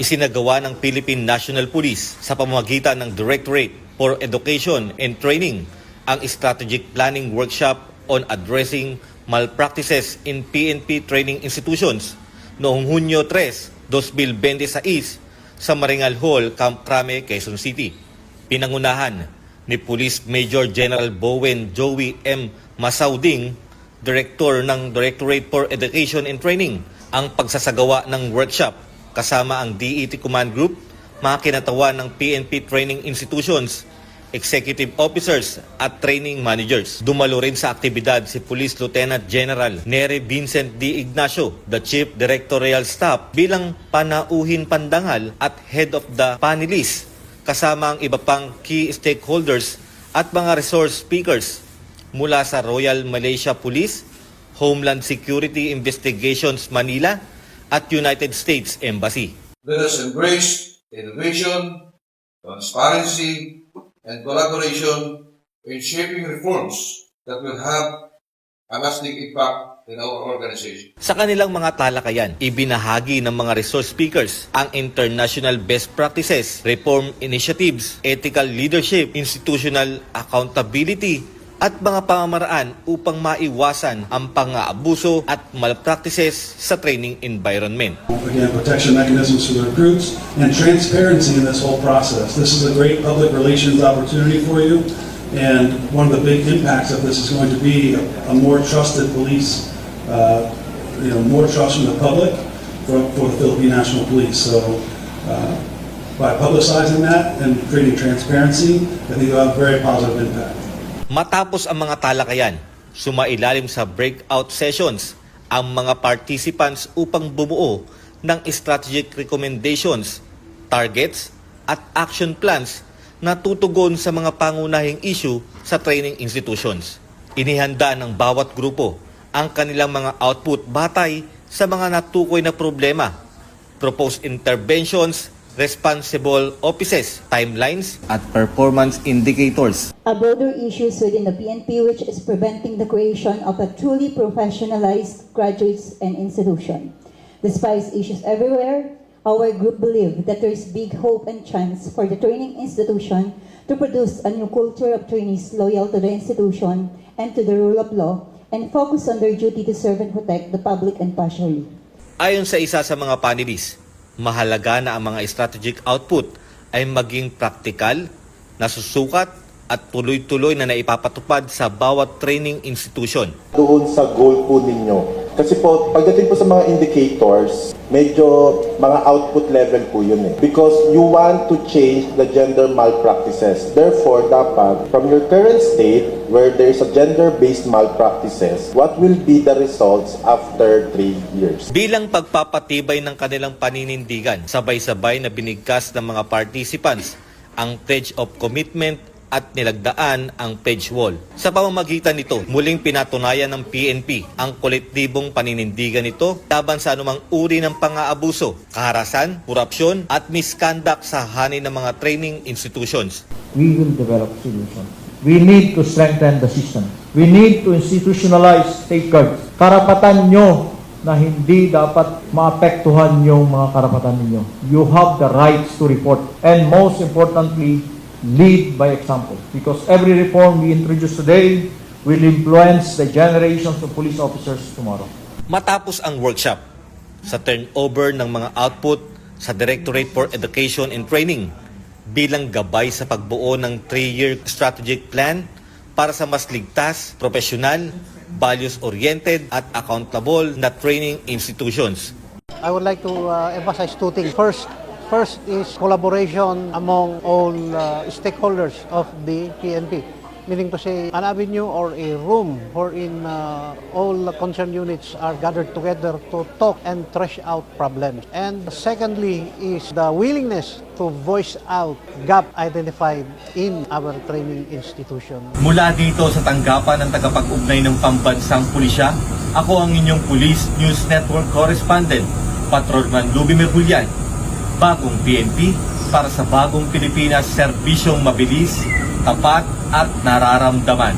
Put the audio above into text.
isinagawa ng Philippine National Police sa pamamagitan ng Directorate for Education and Training ang Strategic Planning Workshop on Addressing Malpractices in PNP Training Institutions noong Hunyo 3, 2026 sa Maringal Hall, Camp Crame, Quezon City. Pinangunahan ni Police Major General Bowen Joey M. Masauding, Director ng Directorate for Education and Training, ang pagsasagawa ng workshop kasama ang DET Command Group, mga kinatawan ng PNP Training Institutions, Executive Officers at Training Managers. Dumalo rin sa aktibidad si Police Lieutenant General Nery Vincent D. Ignacio, the Chief Directorial Staff bilang panauhin pandangal at Head of the Panelist, kasama ang iba pang key stakeholders at mga resource speakers mula sa Royal Malaysia Police, Homeland Security Investigations Manila at United States Embassy. Let us embrace innovation, transparency, and collaboration in shaping reforms that will have a lasting impact in our organization. Sa kanilang mga talakayan, ibinahagi ng mga resource speakers ang international best practices, reform initiatives, ethical leadership, institutional accountability, at mga pamamaraan upang maiwasan ang pang-aabuso at malpractices sa training environment. Again, protection mechanisms for the recruits and transparency in this whole process. This is a great public relations opportunity for you, and one of the big impacts of this is going to be a more trusted police, more trust from the public for the Philippine National Police. So by publicizing that and creating transparency, I think you'll have a very positive impact. Matapos ang mga talakayan, sumailalim sa breakout sessions ang mga participants upang bumuo ng strategic recommendations, targets at action plans na tutugon sa mga pangunahing issue sa training institutions. Inihanda ng bawat grupo ang kanilang mga output batay sa mga natukoy na problema, proposed interventions, responsible offices, timelines, at performance indicators. A broader issues within the PNP which is preventing the creation of a truly professionalized graduates and institution. Despite issues everywhere, our group believes that there is big hope and chance for the training institution to produce a new culture of trainees loyal to the institution and to the rule of law and focus on their duty to serve and protect the public impartially. Ayon sa isa sa mga panelists, mahalaga na ang mga strategic output ay maging praktikal, nasusukat at tuloy-tuloy na naipapatupad sa bawat training institution. Doon sa goal po ninyo. Kasi po, pagdating po sa mga indicators, medyo mga output level po yun eh. Because you want to change the gender malpractices. Therefore, dapat, from your current state, where there's a gender-based malpractices, what will be the results after 3 years? Bilang pagpapatibay ng kanilang paninindigan, sabay-sabay na binigkas ng mga participants ang pledge of commitment at nilagdaan ang pledge wall. Sa pamamagitan nito, muling pinatunayan ng PNP ang kolektibong paninindigan nito laban sa anumang uri ng pang-aabuso, kaharasan, korupsyon at misconduct sa hanin ng mga training institutions. We will develop solutions. We need to strengthen the system. We need to institutionalize safeguards. Karapatan nyo na hindi dapat maapektuhan yung mga karapatan ninyo. You have the rights to report. And most importantly, lead by example. Because every reform we introduce today will influence the generations of police officers tomorrow. Matapos ang workshop, sa turnover ng mga output sa Directorate for Education and Training bilang gabay sa pagbuo ng 3-year strategic plan para sa mas ligtas, profesional, values-oriented at accountable na training institutions. I would like to emphasize two things. First is collaboration among all stakeholders of the PNP. Meaning to say, an avenue or a room wherein all concerned units are gathered together to talk and thresh out problems. And secondly is the willingness to voice out gap identified in our training institution. Mula dito sa tanggapan ng tagapag-ugnay ng Pambansang Pulisya, ako ang inyong Police News Network Correspondent, Patrolman Lubimir Julian. Bagong PNP para sa bagong Pilipinas, serbisyong mabilis, tapat at nararamdaman.